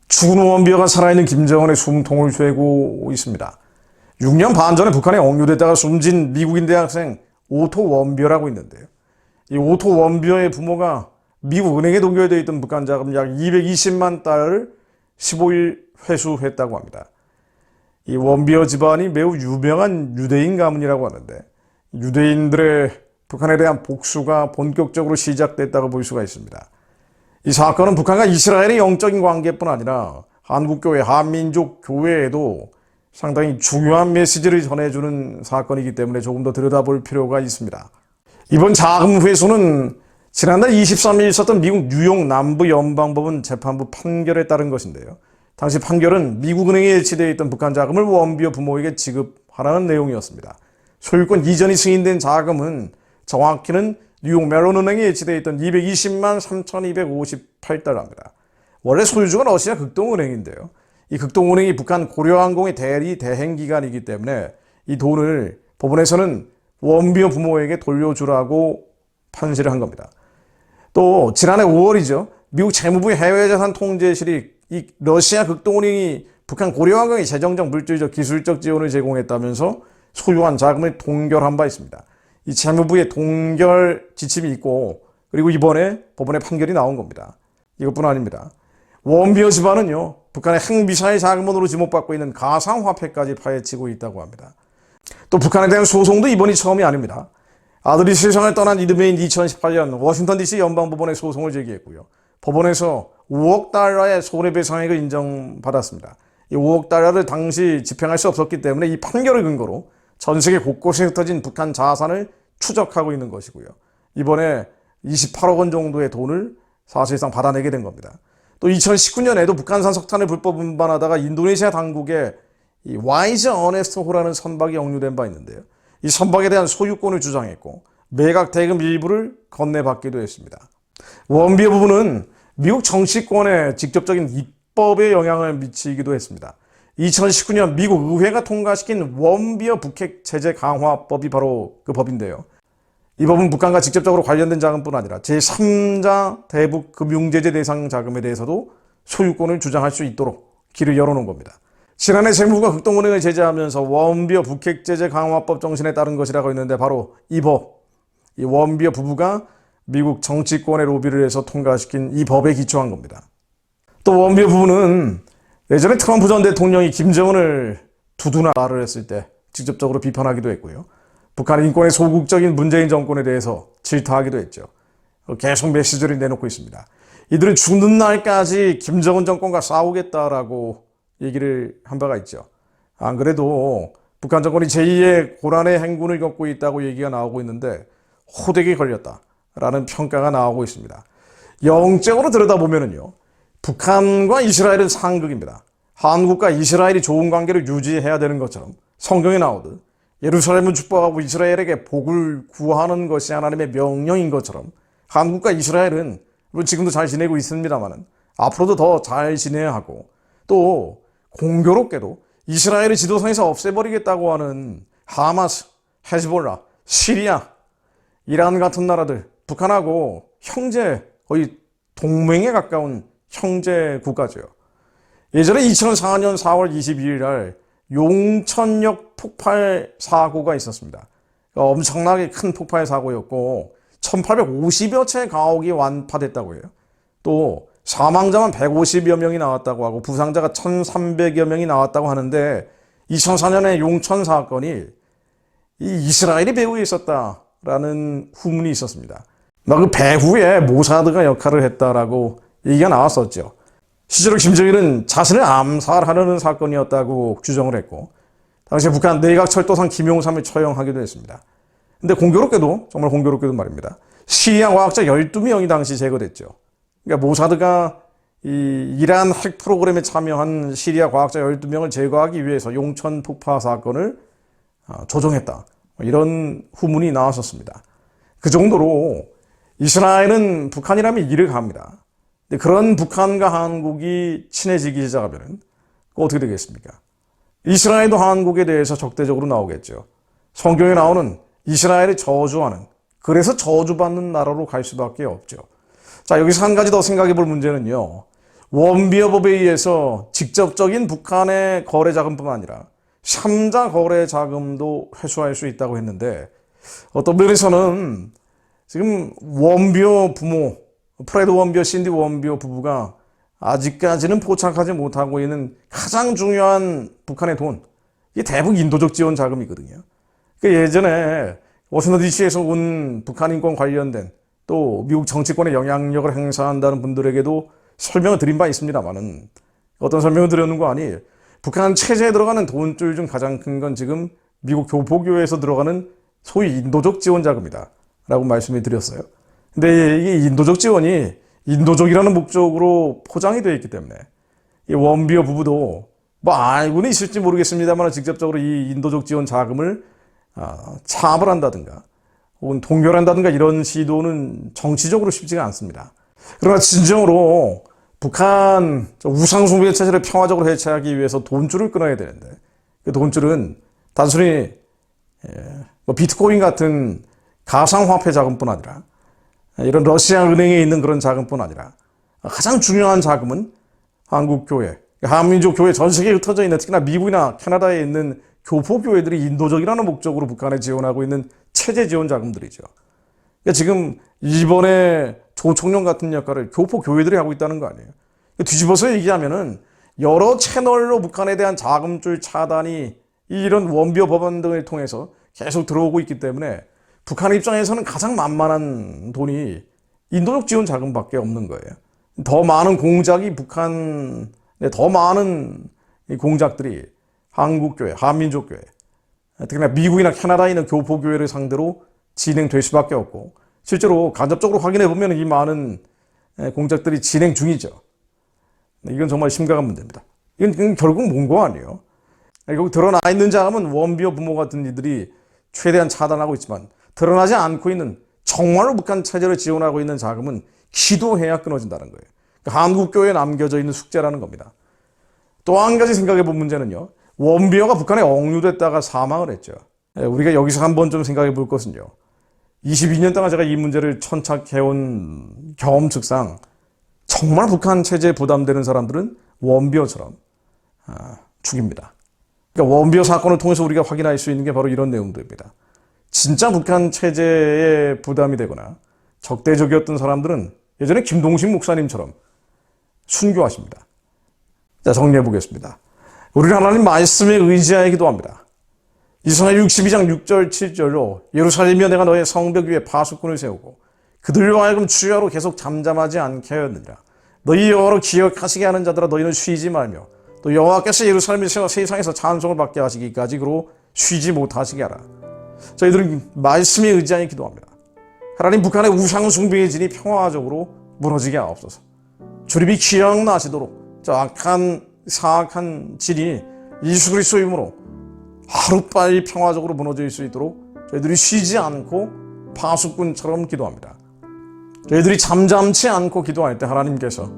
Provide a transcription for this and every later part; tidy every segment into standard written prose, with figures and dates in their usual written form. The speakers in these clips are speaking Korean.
죽은 원비어가 살아있는 김정은의 숨통을 쇠고 있습니다. 6년 반 전에 북한에 억류됐다가 숨진 미국인 대학생 오토 원비어라고 있는데요. 이 오토 원비어의 부모가 미국 은행에 동결되어 있던 북한 자금 약 220만 달러를 15일 회수했다고 합니다. 이 원비어 집안이 매우 유명한 유대인 가문이라고 하는데 유대인들의 북한에 대한 복수가 본격적으로 시작됐다고 볼 수가 있습니다. 이 사건은 북한과 이스라엘의 영적인 관계뿐 아니라 한국교회, 한민족 교회에도 상당히 중요한 메시지를 전해주는 사건이기 때문에 조금 더 들여다볼 필요가 있습니다. 이번 자금 회수는 지난달 23일 있었던 미국 뉴욕 남부연방법원 재판부 판결에 따른 것인데요. 당시 판결은 미국 은행에 예치되어 있던 북한 자금을 원비어 부모에게 지급하라는 내용이었습니다. 소유권 이전이 승인된 자금은 정확히는 뉴욕 멜론 은행에 예치되어 있던 220만 3,258달러입니다. 원래 소유주가 러시아 극동은행인데요. 이 극동은행이 북한 고려항공의 대리 대행기관이기 때문에 이 돈을 법원에서는 원비어 부모에게 돌려주라고 판시를 한 겁니다. 또 지난해 5월이죠. 미국 재무부의 해외자산 통제실이 이 러시아 극동은행이 북한 고려항공에 재정적, 물질적, 기술적 지원을 제공했다면서 소유한 자금을 동결한 바 있습니다. 이 재무부의 동결 지침이 있고 그리고 이번에 법원의 판결이 나온 겁니다. 이것뿐 아닙니다. 원비어 집안은요, 북한의 핵미사일 자금원으로 지목받고 있는 가상화폐까지 파헤치고 있다고 합니다. 또 북한에 대한 소송도 이번이 처음이 아닙니다. 아들이 세상을 떠난 이듬해인 2018년 워싱턴 DC 연방법원에 소송을 제기했고요. 법원에서 5억 달러의 손해배상액을 인정받았습니다. 이 5억 달러를 당시 집행할 수 없었기 때문에 이 판결을 근거로 전 세계 곳곳에 흩어진 북한 자산을 추적하고 있는 것이고요. 이번에 28억 원 정도의 돈을 사실상 받아내게 된 겁니다. 또 2019년에도 북한산 석탄을 불법 운반하다가 인도네시아 당국에 이 와이즈 어네스트 호라는 선박이 억류된 바 있는데요. 이 선박에 대한 소유권을 주장했고 매각 대금 일부를 건네받기도 했습니다. 원비어 부분은 미국 정치권에 직접적인 입법에 영향을 미치기도 했습니다. 2019년 미국 의회가 통과시킨 원비어 북핵 제재 강화법이 바로 그 법인데요. 이 법은 북한과 직접적으로 관련된 자금뿐 아니라 제3자 대북 금융제재 대상 자금에 대해서도 소유권을 주장할 수 있도록 길을 열어놓은 겁니다. 지난해 재무부가 극동은행을 제재하면서 원비어 북핵 제재 강화법 정신에 따른 것이라고 했는데 바로 이 법, 이 원비어 부부가 미국 정치권의 로비를 해서 통과시킨 이 법에 기초한 겁니다. 또 원비어 부부는 예전에 트럼프 전 대통령이 김정은을 두두나 말을 했을 때 직접적으로 비판하기도 했고요. 북한 인권의 소극적인 문재인 정권에 대해서 질타하기도 했죠. 계속 메시지를 내놓고 있습니다. 이들은 죽는 날까지 김정은 정권과 싸우겠다라고 얘기를 한 바가 있죠. 안 그래도 북한 정권이 제2의 고난의 행군을 겪고 있다고 얘기가 나오고 있는데 호되게 걸렸다라는 평가가 나오고 있습니다. 영적으로 들여다보면요. 북한과 이스라엘은 상극입니다. 한국과 이스라엘이 좋은 관계를 유지해야 되는 것처럼 성경에 나오듯 예루살렘을 축복하고 이스라엘에게 복을 구하는 것이 하나님의 명령인 것처럼 한국과 이스라엘은 물론 지금도 잘 지내고 있습니다만 앞으로도 더 잘 지내야 하고 또 공교롭게도 이스라엘의 지도상에서 없애버리겠다고 하는 하마스, 헤즈볼라, 시리아, 이란 같은 나라들 북한하고 형제 거의 동맹에 가까운 형제 국가죠. 예전에 2004년 4월 22일 날 용천역 폭발 사고가 있었습니다. 엄청나게 큰 폭발 사고였고 1850여 채 가옥이 완파됐다고 해요. 또 사망자만 150여 명이 나왔다고 하고 부상자가 1300여 명이 나왔다고 하는데 2004년에 용천 사건이 이 이스라엘이 배후에 있었다라는 후문이 있었습니다. 그 배후에 모사드가 역할을 했다라고 얘기가 나왔었죠. 실제로 김정일은 자신을 암살하려는 사건이었다고 규정을 했고 당시 북한 내각철도상 김용삼을 처형하기도 했습니다. 근데 공교롭게도 정말 공교롭게도 말입니다. 시리아 과학자 12명이 당시 제거됐죠. 그러니까 모사드가 이 이란 핵 프로그램에 참여한 시리아 과학자 12명을 제거하기 위해서 용천 폭파 사건을 조종했다. 이런 후문이 나왔었습니다. 그 정도로 이스라엘은 북한이라면 이를 갑니다. 근데 그런 북한과 한국이 친해지기 시작하면 어떻게 되겠습니까? 이스라엘도 한국에 대해서 적대적으로 나오겠죠. 성경에 나오는 이스라엘을 저주하는, 그래서 저주받는 나라로 갈 수밖에 없죠. 자, 여기서 한 가지 더 생각해 볼 문제는요. 원비어법에 의해서 직접적인 북한의 거래 자금뿐만 아니라 3자 거래 자금도 회수할 수 있다고 했는데, 어떤 면에서는 지금 원비어 부모, 프레드 원비어, 신디 원비어 부부가 아직까지는 포착하지 못하고 있는 가장 중요한 북한의 돈, 이게 대북 인도적 지원 자금이거든요. 그러니까 예전에 워싱턴 DC에서 온 북한 인권 관련된 또 미국 정치권에 영향력을 행사한다는 분들에게도 설명을 드린 바 있습니다만은, 어떤 설명을 드렸는 거 아니에요. 북한 체제에 들어가는 돈줄 중 가장 큰 건 지금 미국 교포교회에서 들어가는 소위 인도적 지원 자금이다 라고 말씀을 드렸어요. 근데 이게 인도적 지원이 인도적이라는 목적으로 포장이 되어 있기 때문에 이 원비어 부부도 뭐 알고는 있을지 모르겠습니다만 직접적으로 이 인도적 지원 자금을 차압을 한다든가 혹은 동결한다든가 이런 시도는 정치적으로 쉽지가 않습니다. 그러나 진정으로 북한 우상숭배 체제를 평화적으로 해체하기 위해서 돈줄을 끊어야 되는데, 그 돈줄은 단순히 뭐 비트코인 같은 가상화폐 자금뿐 아니라 이런 러시아 은행에 있는 그런 자금뿐 아니라 가장 중요한 자금은 한국교회, 한민족교회, 전 세계에 흩어져 있는 특히나 미국이나 캐나다에 있는 교포교회들이 인도적이라는 목적으로 북한에 지원하고 있는 체제 지원 자금들이죠. 그러니까 지금 일본의 조총련 같은 역할을 교포교회들이 하고 있다는 거 아니에요. 뒤집어서 얘기하면은 여러 채널로 북한에 대한 자금줄 차단이 이런 원비어 법안 등을 통해서 계속 들어오고 있기 때문에 북한 입장에서는 가장 만만한 돈이 인도적 지원 자금밖에 없는 거예요. 더 많은 공작이 북한의 더 많은 공작들이 한국교회, 한민족교회, 특히나 미국이나 캐나다에 있는 교포교회를 상대로 진행될 수밖에 없고, 실제로 간접적으로 확인해 보면 이 많은 공작들이 진행 중이죠. 이건 정말 심각한 문제입니다. 이건 결국 뭔고 아니에요. 결국 드러나 있는 자금은 원비어 부모 같은 이들이 최대한 차단하고 있지만, 드러나지 않고 있는 정말로 북한 체제를 지원하고 있는 자금은 기도해야 끊어진다는 거예요. 그러니까 한국교회에 남겨져 있는 숙제라는 겁니다. 또 한 가지 생각해 본 문제는요. 원비어가 북한에 억류됐다가 사망을 했죠. 우리가 여기서 한번 좀 생각해 볼 것은요. 22년 동안 제가 이 문제를 천착해온 경험 측상 정말 북한 체제에 부담되는 사람들은 원비어처럼 죽입니다. 그러니까 원비어 사건을 통해서 우리가 확인할 수 있는 게 바로 이런 내용들입니다. 진짜 북한 체제에 부담이 되거나 적대적이었던 사람들은 예전에 김동식 목사님처럼 순교하십니다. 자, 정리해 보겠습니다. 우리는 하나님 말씀에 의지하여 기도합니다. 이사야 62장 6절 7절로 예루살렘이여 내가 너의 성벽 위에 파수꾼을 세우고 그들로 하여금 주야로 계속 잠잠하지 않게 하였느니라. 너희 여호와를 기억하시게 하는 자들아 너희는 쉬지 말며 또 여호와께서 예루살렘을 세워 세상에서 찬송을 받게 하시기까지 그로 쉬지 못하시게 하라. 저희들은 말씀에 의지하여 기도합니다. 하나님, 북한의 우상 숭배의 진이 평화적으로 무너지게 하옵소서. 주님이 기억나시도록 저 악한 사악한 진이 예수 그리스도의 이름으로 하루빨리 평화적으로 무너질 수 있도록 저희들이 쉬지 않고 파수꾼처럼 기도합니다. 저희들이 잠잠치 않고 기도할 때 하나님께서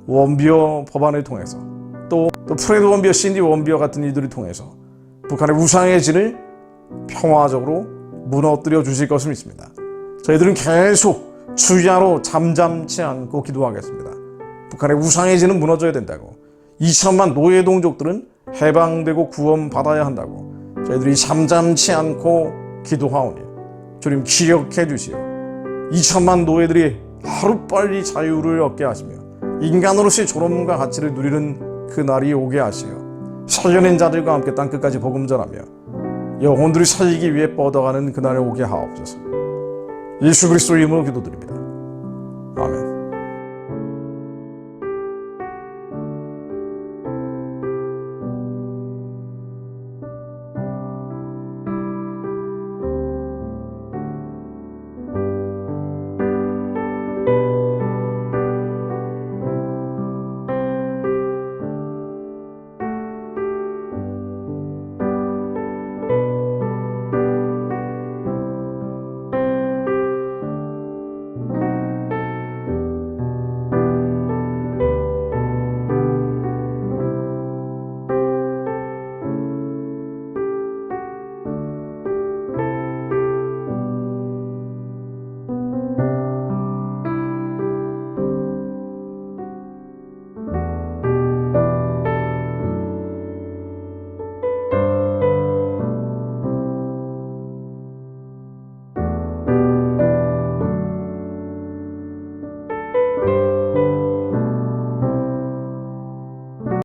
원비어 법안을 통해서 또 프레드 원비어, 신디 원비어 같은 이들을 통해서 북한의 우상의 진을 평화적으로 무너뜨려 주실 것을 믿습니다. 저희들은 계속 주야로 잠잠치 않고 기도하겠습니다. 북한의 우상의 진은 무너져야 된다고, 2천만 노예 동족들은 해방되고 구원받아야 한다고 저희들이 잠잠치 않고 기도하오니 주님 기억해 주시오. 2천만 노예들이 하루빨리 자유를 얻게 하시며 인간으로서의 존엄과 가치를 누리는 그날이 오게 하시오. 살려낸 자들과 함께 땅끝까지 복음 전하며 영혼들이 살리기 위해 뻗어가는 그날에 오게 하옵소서. 예수 그리스도의 이름으로 기도드립니다. 아멘.